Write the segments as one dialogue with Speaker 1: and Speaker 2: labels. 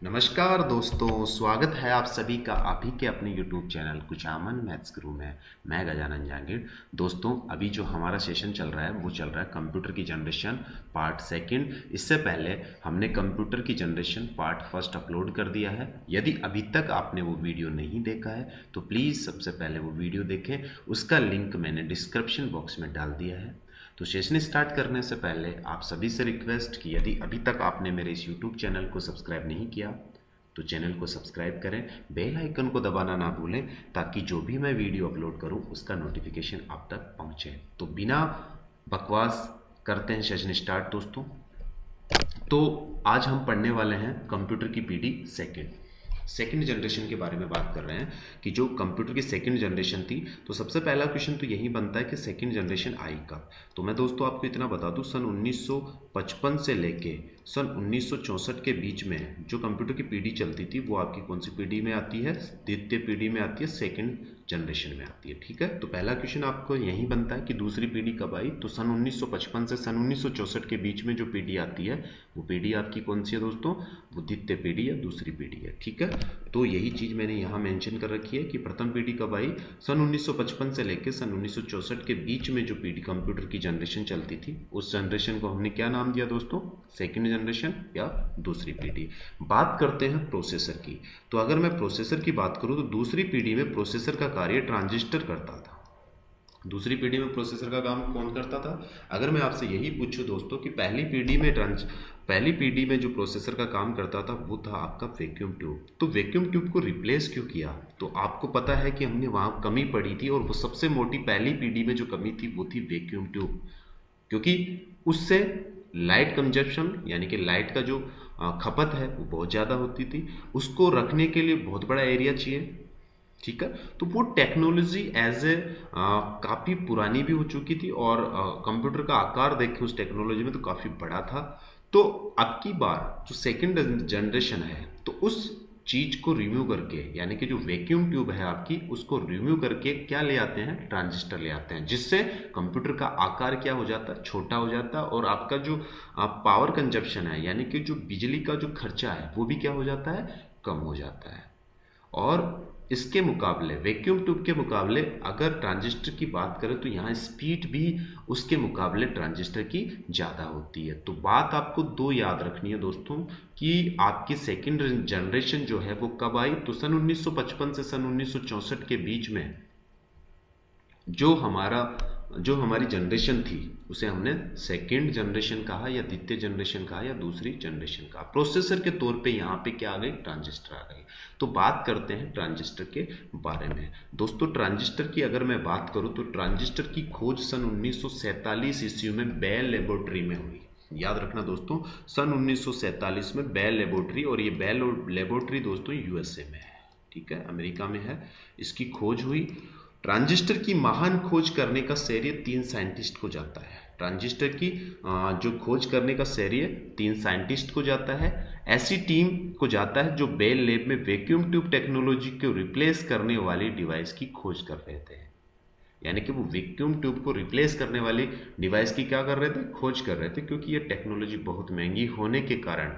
Speaker 1: नमस्कार दोस्तों, स्वागत है आप सभी का आप ही के अपने YouTube चैनल कुचामन मैथ्स गुरु में। मैं गजानन जहांगीर। दोस्तों, अभी जो हमारा सेशन चल रहा है वो चल रहा है कंप्यूटर की जनरेशन पार्ट सेकंड। इससे पहले हमने कंप्यूटर की जनरेशन पार्ट फर्स्ट अपलोड कर दिया है। यदि अभी तक आपने वो वीडियो नहीं देखा है तो प्लीज़ सबसे पहले वो वीडियो देखें। उसका लिंक मैंने डिस्क्रिप्शन बॉक्स में डाल दिया है। तो सेशन स्टार्ट करने से पहले आप सभी से रिक्वेस्ट कि यदि अभी तक आपने मेरे इस YouTube चैनल को सब्सक्राइब नहीं किया तो चैनल को सब्सक्राइब करें, बेल आइकन को दबाना ना भूलें ताकि जो भी मैं वीडियो अपलोड करूं उसका नोटिफिकेशन आप तक पहुंचे। तो बिना बकवास करते हैं सेशन स्टार्ट दोस्तों। तो आज हम पढ़ने वाले हैं कंप्यूटर की पीढ़ी सेकंड जनरेशन के बारे में बात कर रहे हैं कि जो कंप्यूटर की सेकंड जनरेशन थी। तो सबसे पहला क्वेश्चन तो यही बनता है कि सेकंड जनरेशन आई कब। तो मैं दोस्तों आपको इतना बता दूं, सन 1955 से लेके सन 1964 के बीच में जो कंप्यूटर की पीढ़ी चलती थी वो आपकी कौन सी पीढ़ी में आती है? द्वितीय पीढ़ी में आती है, सेकंड जनरेशन में आती है। ठीक है, तो पहला क्वेश्चन आपको यही बनता है कि दूसरी पीढ़ी कब आई। तो सन 1955 से सन 1964 के बीच में जो पीढ़ी आती है वो पीढ़ी आपकी कौन सी है दोस्तों? वो द्वितीय पीढ़ी या दूसरी पीढ़ी है। ठीक है, तो यही चीज मैंने यहाँ मेंशन कर रखी है कि प्रथम पीढ़ी कब आई। सन 1955 से लेकर सन 1964 के बीच में जो पीढ़ी कंप्यूटर की जनरेशन चलती थी उस जनरेशन को हमने क्या नाम दिया दोस्तों? सेकंड जनरेशन या दूसरी पीढ़ी। बात करते हैं प्रोसेसर की। तो अगर मैं प्रोसेसर की बात करूं तो दूसरी पीढ़ी में प्रोसेसर का कार्य ट्रांजिस्टर करता था। दूसरी पीढ़ी में प्रोसेसर का काम कौन करता था? अगर मैं आपसे यही पूछूं दोस्तों कि पहली पीढ़ी में जो प्रोसेसर का काम करता था वो था आपका वैक्यूम ट्यूब। तो वैक्यूम ट्यूब को रिप्लेस क्यों किया? तो आपको पता है कि हमने वहां कमी पड़ी थी और वो सबसे मोटी पहली पीढ़ी में जो कमी थी वो थी वैक्यूम ट्यूब, क्योंकि उससे लाइट कंजप्शन यानी कि लाइट का जो खपत है वो बहुत ज़्यादा होती थी। उसको रखने के लिए बहुत बड़ा एरिया चाहिए। ठीक है, तो वो टेक्नोलॉजी एज ए काफ़ी पुरानी भी हो चुकी थी और कंप्यूटर का आकार देखें उस टेक्नोलॉजी में तो काफ़ी बड़ा था। तो अब की बार जो सेकंड जनरेशन है तो उस चीज को रिमूव करके यानी कि जो वैक्यूम ट्यूब है आपकी उसको रिमूव करके क्या ले आते हैं? ट्रांजिस्टर ले आते हैं, जिससे कंप्यूटर का आकार क्या हो जाता है? छोटा हो जाता है और आपका जो पावर कंजप्शन है यानी कि जो बिजली का जो खर्चा है वो भी क्या हो जाता है? कम हो जाता है। और इसके मुकाबले वैक्यूम ट्यूब के मुकाबले अगर ट्रांजिस्टर की बात करें तो यहाँ स्पीड भी उसके मुकाबले ट्रांजिस्टर की ज़्यादा होती है। तो बात आपको दो याद रखनी है दोस्तों कि आपकी सेकंड जनरेशन जो है वो कब आई। तो सन 1955 से सन 1964 के बीच में जो हमारी जनरेशन थी उसे हमने सेकेंड जनरेशन कहा या द्वितीय जनरेशन कहा या दूसरी जनरेशन कहा। प्रोसेसर के तौर पे यहाँ पे क्या आ गई? ट्रांजिस्टर आ गई। तो बात करते हैं ट्रांजिस्टर के बारे में दोस्तों। ट्रांजिस्टर की अगर मैं बात करूं तो ट्रांजिस्टर की खोज सन 1947 ईस्वी में बेल लेबोरेटरी में हुई। याद रखना दोस्तों, सन 1947 में बेल लेबोरेटरी, और ये बेल लेबोरेटरी दोस्तों यूएसए में है। ठीक है, अमेरिका में है, इसकी खोज हुई। ट्रांजिस्टर की महान खोज करने का श्रेय 3 साइंटिस्ट को जाता है। ट्रांजिस्टर की जो खोज करने का श्रेय 3 साइंटिस्ट को जाता है। ऐसी टीम को जाता है जो बेल लैब में वैक्यूम ट्यूब टेक्नोलॉजी को रिप्लेस करने वाली डिवाइस की खोज कर रहे थे। यानी कि वो वैक्यूम ट्यूब को रिप्लेस करने वाली डिवाइस की क्या कर रहे थे? खोज कर रहे थे, क्योंकि ये टेक्नोलॉजी बहुत महंगी होने के कारण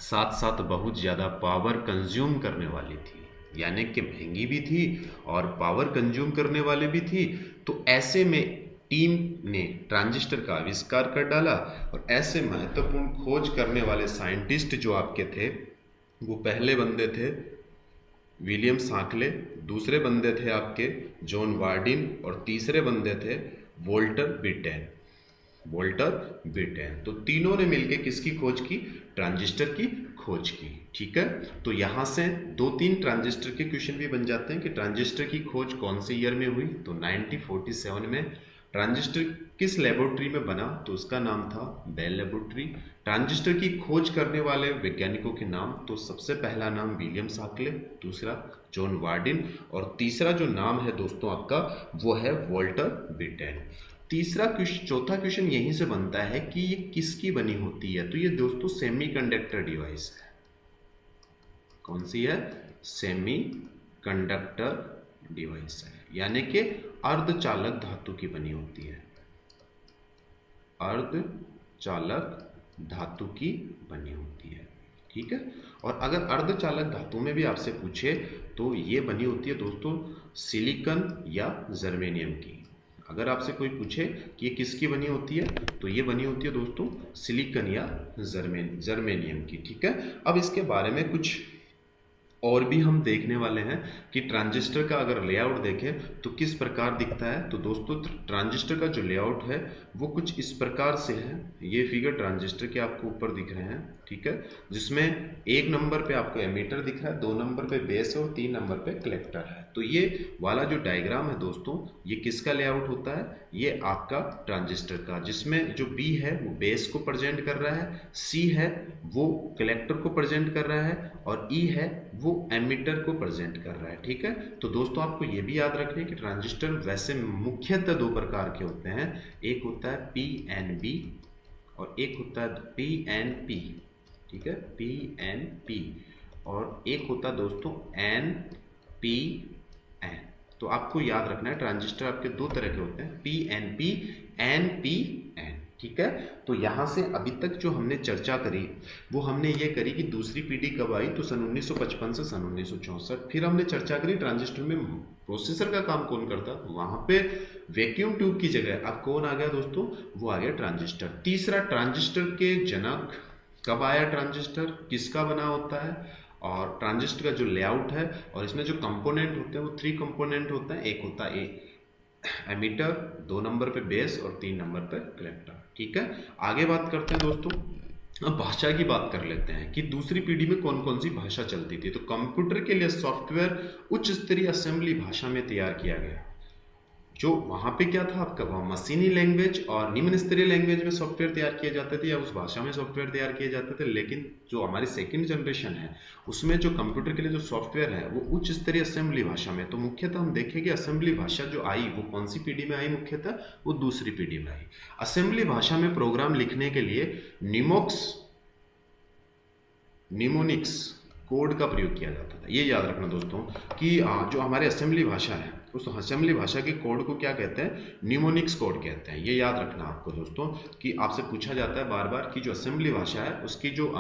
Speaker 1: साथ साथ बहुत ज़्यादा पावर कंज्यूम करने वाली थी। यानी कि महंगी भी थी और पावर कंज्यूम करने वाली भी थी। तो ऐसे में टीम ने ट्रांजिस्टर का आविष्कार कर डाला और ऐसे महत्वपूर्ण खोज करने वाले साइंटिस्ट जो आपके थे वो पहले बंदे थे विलियम सांकले, दूसरे बंदे थे आपके जॉन वार्डिन और तीसरे बंदे थे वोल्टर बिटेन। तो तीनों ने मिलकर किसकी खोज की? ट्रांजिस्टर की खोज की। ठीक है, तो यहां से 2-3 ट्रांजिस्टर के क्वेश्चन भी बन जाते हैं कि ट्रांजिस्टर की खोज कौन से ईयर में हुई। तो 1947 में। ट्रांजिस्टर किस लेबोरेटरी में बना? तो उसका नाम था बेल लेबोरेटरी। ट्रांजिस्टर की खोज करने वाले वैज्ञानिकों के नाम, तो सबसे पहला नाम विलियम सांकले, दूसरा जॉन वार्डिन और तीसरा जो नाम है दोस्तों आपका वो है वोल्टर बिटेन। चौथा क्वेश्चन यहीं से बनता है कि ये किसकी बनी होती है। तो ये दोस्तों सेमीकंडक्टर डिवाइस है। कौन सी है? सेमीकंडक्टर डिवाइस है, यानी कि अर्धचालक धातु की बनी होती है। अर्धचालक धातु की बनी होती है, ठीक है। और अगर अर्धचालक धातु में भी आपसे पूछे तो ये बनी होती है दोस्तों सिलिकॉन या जर्मेनियम की। अगर आपसे कोई पूछे कि ये किसकी बनी होती है तो ये बनी होती है दोस्तों सिलिकॉन या जर्मेनियम की, ठीक है। अब इसके बारे में कुछ और भी हम देखने वाले हैं कि ट्रांजिस्टर का अगर लेआउट देखें तो किस प्रकार दिखता है। तो दोस्तों ट्रांजिस्टर का जो लेआउट है वो कुछ इस प्रकार से है। ये फिगर ट्रांजिस्टर के आपको ऊपर दिख रहे हैं, ठीक है, जिसमें 1 नंबर पे आपको एमीटर दिख रहा है, 2 नंबर पे बेस है और 3 नंबर पे कलेक्टर है। तो ये वाला जो डायग्राम है दोस्तों ये किसका लेआउट होता है, ये आपका ट्रांजिस्टर का, जिसमें जो बी है वो बेस को प्रेजेंट कर रहा है, सी है वो कलेक्टर को प्रेजेंट कर रहा है और ई है वो एमिटर को प्रेजेंट कर रहा है, ठीक है। तो दोस्तों आपको ये भी याद रखना है कि ट्रांजिस्टर वैसे मुख्यतः 2 प्रकार के होते हैं, एक होता है PNB और एक होता है PNP, ठीक है, PNP, और एक होता है दोस्तों NPN। तो आपको याद रखना है ट्रांजिस्टर आपके 2 तरह के होते हैं, PNP, NPN, ठीक है। तो यहां से अभी तक जो हमने चर्चा करी वो हमने ये करी कि दूसरी पीढ़ी कब आई, तो सन 1955 से सन 1964। फिर हमने चर्चा करी ट्रांजिस्टर में प्रोसेसर का काम कौन करता, वहां पे वैक्यूम ट्यूब की जगह अब कौन आ गया दोस्तों, वो आ गया ट्रांजिस्टर। तीसरा ट्रांजिस्टर के जनक कब आया, ट्रांजिस्टर किसका बना होता है, और ट्रांजिस्टर का जो लेआउट है और इसमें जो कंपोनेंट होते हैं वो 3 कंपोनेंट होते हैं, एक होता है एमीटर, 2 नंबर पे बेस और 3 नंबर पे कलेक्टर, ठीक है। आगे बात करते हैं दोस्तों, अब भाषा की बात कर लेते हैं कि दूसरी पीढ़ी में कौन कौन सी भाषा चलती थी। तो कंप्यूटर के लिए सॉफ्टवेयर उच्च स्तरीय असेंबली भाषा में तैयार किया गया। जो वहां पे क्या था आपका, वहां मशीनी लैंग्वेज और निम्न स्तरीय लैंग्वेज में सॉफ्टवेयर तैयार किए जाते थे या उस भाषा में सॉफ्टवेयर तैयार किए जाते थे। लेकिन जो हमारी सेकंड जनरेशन है उसमें जो कंप्यूटर के लिए जो सॉफ्टवेयर है वो उच्च स्तरीय असेंबली भाषा में। तो मुख्यतः हम देखें कि असेंबली भाषा जो आई वो कौन सी पीढ़ी में आई, मुख्यतः वो दूसरी पीढ़ी में आई। असेंबली भाषा में प्रोग्राम लिखने के लिए निमोनिक्स कोड का प्रयोग किया जाता था। ये याद रखना दोस्तों कि जो हमारे असेंबली भाषा है उस असेंबली भाषा के कोड को क्या कहते हैं, निमोनिक्स कोड कहते हैं। ये याद रखना आपको दोस्तों कि आपसे पूछा जाता है बार बार कि जो असेंबली भाषा है उसकी जो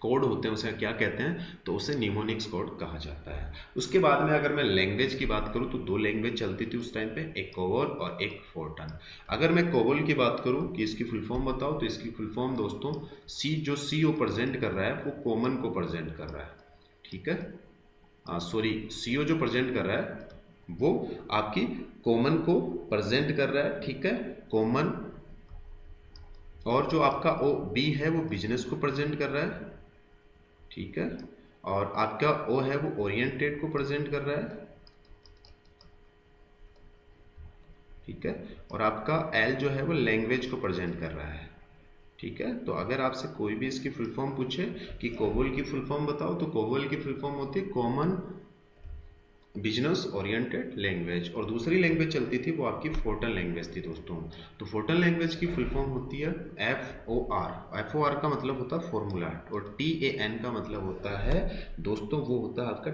Speaker 1: कोड होते हैं उसे क्या कहते हैं, तो उसे निमोनिक्स कोड कहा जाता है। उसके बाद में अगर मैं लैंग्वेज की बात करूं तो 2 लैंग्वेज चलती थी उस टाइम पे, एक कोबोल और एक फोर्टन। अगर मैं कोबोल की बात करूं कि इसकी फुल फॉर्म बताओ तो इसकी फुल फॉर्म दोस्तों जो सी ओ प्रेजेंट कर रहा है वो कॉमन को प्रेजेंट कर रहा है, ठीक है। सॉरी, सीओ जो प्रेजेंट कर रहा है वो आपकी कॉमन को प्रेजेंट कर रहा है, ठीक है, कॉमन। और जो आपका ओ बी है वो बिजनेस को प्रेजेंट कर रहा है, ठीक है, और आपका ओ है वो ओरिएंटेड को प्रेजेंट कर रहा है, ठीक है, और आपका एल जो है वो लैंग्वेज को प्रेजेंट कर रहा है, ठीक है। तो अगर आपसे कोई भी इसकी फुल फॉर्म पूछे कि कोबोल की फुल फॉर्म बताओ तो कोबोल की फुल फॉर्म होती है कॉमन बिजनेस ओरिएंटेड लैंग्वेज, और दूसरी लैंग्वेज चलती थी वो आपकी फोर्टन लैंग्वेज थी दोस्तों। तो फोर्टन लैंग्वेज की फुल फॉर्म होती है FOR का मतलब होता है फॉर्मूला, और TAN का मतलब होता है दोस्तों वो होता है आपका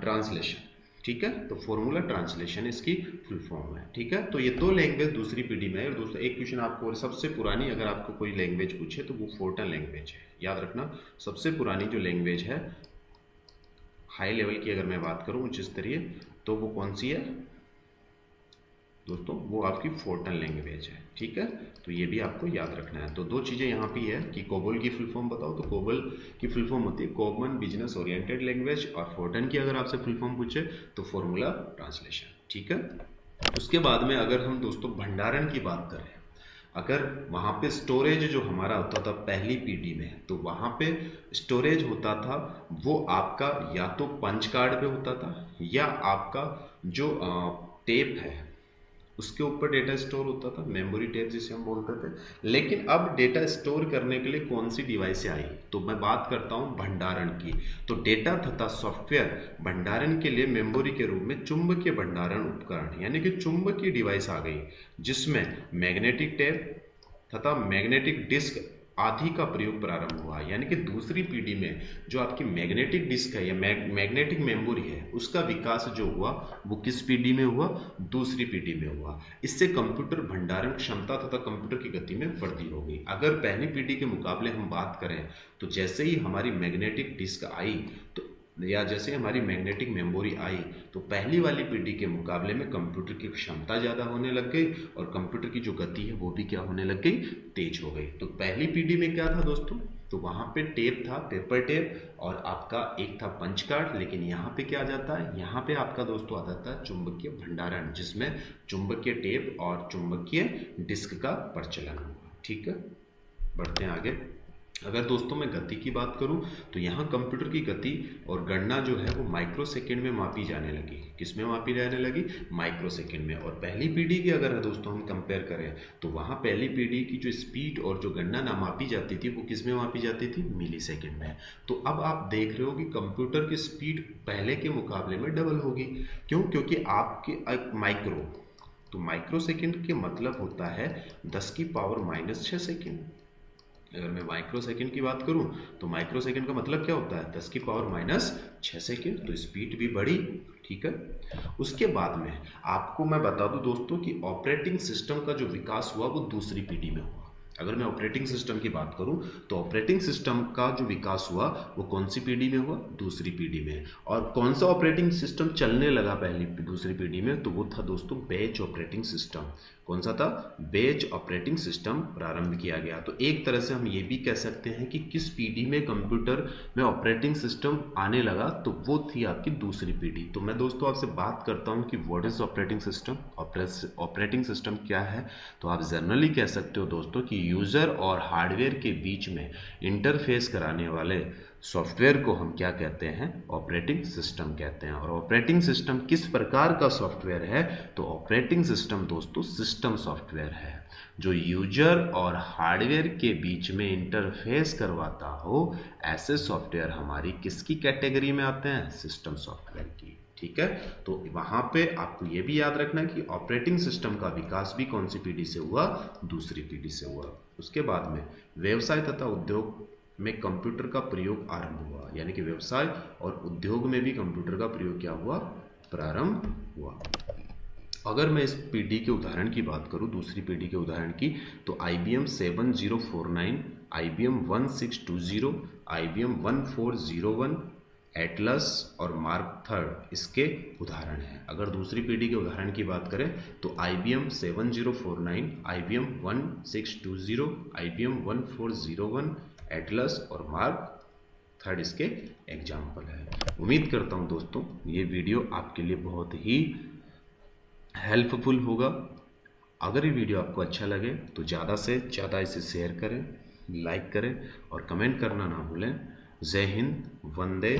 Speaker 1: ट्रांसलेशन, ठीक है। तो फॉर्मूला ट्रांसलेशन इसकी फुल फॉर्म है, ठीक है। तो ये 2 लैंग्वेज दूसरी पीढ़ी में है। और दोस्तों एक क्वेश्चन आपको, और सबसे पुरानी अगर आपको कोई लैंग्वेज पूछे तो वो फोर्टन लैंग्वेज है, याद रखना। सबसे पुरानी जो लैंग्वेज है हाई लेवल की अगर मैं बात करूं उच्च स्तरीय, तो वो कौन सी है दोस्तों, वो आपकी फोर्टन लैंग्वेज है, ठीक है। तो ये भी आपको याद रखना है। तो 2 चीजें यहाँ पे है कि कोबोल की फुल फॉर्म बताओ तो कोबोल की फुल फॉर्म होती है कॉमन बिजनेस ओरिएंटेड लैंग्वेज, और फोर्टन की अगर आपसे फुल फॉर्म पूछे तो फॉर्मूला ट्रांसलेशन, ठीक है। उसके बाद में अगर हम दोस्तों भंडारण की बात करें, अगर वहां पे स्टोरेज जो हमारा होता था पहली पीढ़ी में, तो वहां पे स्टोरेज होता था वो आपका या तो पंच कार्ड पे होता था या आपका जो टेप है उसके ऊपर डेटा स्टोर होता था, मेमोरी टेप जिसे हम बोलते थे। लेकिन अब डेटा स्टोर करने के लिए कौन सी डिवाइस आई, तो मैं बात करता हूं भंडारण की। तो डेटा तथा सॉफ्टवेयर भंडारण के लिए मेमोरी के रूप में चुंबकीय भंडारण उपकरण यानी कि चुंबकीय डिवाइस आ गई, जिसमें मैग्नेटिक टेप तथा मैग्नेटिक डिस्क आदि का प्रयोग प्रारंभ हुआ। यानी कि दूसरी पीढ़ी में जो आपकी मैग्नेटिक डिस्क है या मैग्नेटिक मेमोरी है उसका विकास जो हुआ वो किस पीढ़ी में हुआ? दूसरी पीढ़ी में हुआ। इससे कंप्यूटर भंडारण क्षमता तथा कंप्यूटर की गति में वृद्धि हो गई। अगर पहली पीढ़ी के मुकाबले हम बात करें तो जैसे ही हमारी मैग्नेटिक डिस्क आई तो या जैसे हमारी मैग्नेटिक मेमोरी आई तो पहली वाली पीढ़ी के मुकाबले में कंप्यूटर की क्षमता ज़्यादा होने लग गई और कंप्यूटर की जो गति है वो भी क्या होने लग गई? तेज हो गई। तो पहली पीढ़ी में क्या था दोस्तों? तो वहाँ पे टेप था, पेपर टेप, और आपका एक था पंच कार्ड। लेकिन यहाँ पे क्या आ जाता है? यहाँ पे आपका दोस्तों आ जाता है चुंबकीय भंडारण, जिसमें चुंबकीय टेप और चुंबकीय डिस्क का प्रचलन हुआ। ठीक है, बढ़ते हैं आगे। अगर दोस्तों मैं गति की बात करूं तो यहाँ कंप्यूटर की गति और गणना जो है वो माइक्रो सेकेंड में मापी जाने लगी। किसमें मापी जाने लगी? माइक्रो सेकेंड में। और पहली पीढ़ी की अगर दोस्तों हम कंपेयर करें तो वहाँ पहली पीढ़ी की जो स्पीड और जो गणना ना मापी जाती थी वो किसमें मापी जाती थी? मिली सेकेंड में। तो अब आप देख रहे हो कि कंप्यूटर की स्पीड पहले के मुकाबले में डबल होगी। क्यों? क्योंकि आपके माइक्रो, तो माइक्रो सेकेंड के मतलब होता है 10 की पावर -6 सेकेंड। अगर मैं माइक्रो सेकेंड की बात करूं तो माइक्रो सेकेंड का मतलब क्या होता है? 10 की पावर -6 सेकेंड। तो स्पीड भी बढ़ी। ठीक है, उसके बाद में आपको मैं बता दूं दोस्तों कि ऑपरेटिंग सिस्टम का जो विकास हुआ वो दूसरी पीढ़ी में हुआ। अगर मैं ऑपरेटिंग सिस्टम की बात करूं तो ऑपरेटिंग सिस्टम का जो विकास हुआ वो कौन सी पीढ़ी में हुआ? दूसरी पीढ़ी में। और कौन सा ऑपरेटिंग सिस्टम चलने लगा दूसरी पीढ़ी में? तो वो था दोस्तों बेच ऑपरेटिंग सिस्टम। कौन सा था? बेच ऑपरेटिंग सिस्टम प्रारंभ किया गया। तो एक तरह से हम ये भी कह सकते हैं कि किस पीढ़ी में कंप्यूटर में ऑपरेटिंग सिस्टम आने लगा, तो वो थी आपकी दूसरी पीढ़ी। तो मैं दोस्तों आपसे बात करता हूं कि what is operating system. Operating system क्या है? तो आप जनरली कह सकते हो दोस्तों कि यूजर और हार्डवेयर के बीच में इंटरफेस कराने वाले सॉफ्टवेयर को हम क्या कहते हैं? ऑपरेटिंग सिस्टम कहते हैं। और ऑपरेटिंग सिस्टम किस प्रकार का सॉफ्टवेयर है? तो ऑपरेटिंग सिस्टम दोस्तों सिस्टम सॉफ्टवेयर है जो यूजर और हार्डवेयर के बीच में इंटरफेस करवाता हो। ऐसे सॉफ्टवेयर हमारी किसकी कैटेगरी में आते हैं? सिस्टम सॉफ्टवेयर की। ठीक है, तो वहां पे आपको यह भी याद रखना है कि ऑपरेटिंग सिस्टम का विकास भी कौन सी पीढ़ी से हुआ? दूसरी पीढ़ी से हुआ। उसके बाद में व्यवसाय तथा उद्योग में कंप्यूटर का प्रयोग आरंभ हुआ। यानी कि व्यवसाय और उद्योग में भी कंप्यूटर का प्रयोग क्या हुआ? प्रारंभ हुआ। अगर मैं इस पीढ़ी के उदाहरण की बात करूं, दूसरी पीढ़ी के उदाहरण की, तो IBM 7049, IBM 1620, IBM 1401, एटलस और मार्क थर्ड इसके उदाहरण हैं। अगर दूसरी पीढ़ी के उदाहरण की बात करें तो IBM 7049, IBM 1620, IBM 1401, एटलस और मार्क थर्ड इसके एग्जाम्पल है। उम्मीद करता हूं दोस्तों ये वीडियो आपके लिए बहुत ही हेल्पफुल होगा। अगर ये वीडियो आपको अच्छा लगे तो ज़्यादा से ज़्यादा इसे शेयर करें, लाइक करें और कमेंट करना ना भूलें। जय हिंद, वंदे